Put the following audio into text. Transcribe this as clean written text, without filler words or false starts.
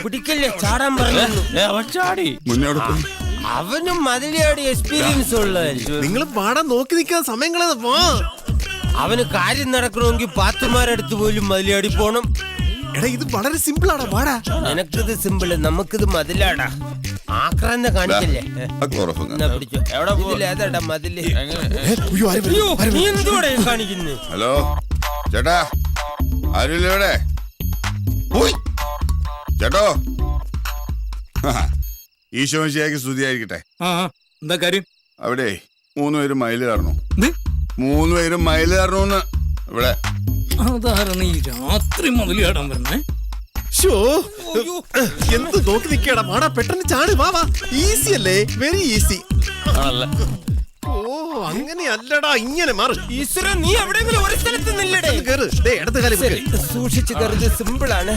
പിടിക്കല്ലേ, ചാടാൻ പറഞ്ഞു. അവൻ ചാടി. മുന്നോട്ട് പോയി. അവനും മതിലിയാടി എക്സ്പീരിയൻസ് ഉള്ളതല്ലേ. നിങ്ങൾ പാടാൻ നോക്കി നിൽക്കാൻ സമയം കളയാതെ പോ. അവന് കാര്യം നടക്കണമെങ്കിൽ പാത്തുമാരടുത്ത് പോലും മതിലിയാടി പോണം. എടാ ഇത് വളരെ സിമ്പിൾ ആടാ, പാടാ. നിനക്കിത് സിമ്പിള്, നമുക്കിത് മതിലാടാ. ആക്രാന്ത കാണിക്കല്ലേ. എന്നാ പിടിച്ചോ. ഇതിലേതാടാ മതില്? നീ എന്തുകൂടെ കാണിക്കുന്നു? ഹലോ ചേട്ടാ, ആരുമില്ല ഇവിടെ? ചേട്ടോ, ഈശോ മിശിഹായ്ക്ക് സ്തുതിയായിരിക്കട്ടെ. എന്താ കാര്യം? അവിടെ 3 പേരും മയില് കയറണു. 3 പേരും മയില് കയറണൂന്ന് ഇവിടെ. അതാരാണ് ഈ രാത്രി മുതലാടാൻ പറഞ്ഞേ? എന്ത് നോക്കി നിൽക്കടാ, പാടാ, പെട്ടെന്ന് ചാട്, വാ വാ. ഈസി അല്ലേ, വെരി ഈസി. ഓ അങ്ങനെയല്ലടാ, ഇങ്ങനെ മാറ്. ഈശ്വര, നീ എവിടെയെങ്കിലും ഒരു സ്ഥലത്ത് നില്ലടേ. കേറ്, ഇടത് കാലം സൂക്ഷിച്ചു കയറുന്നത് സിമ്പിൾ ആണ്.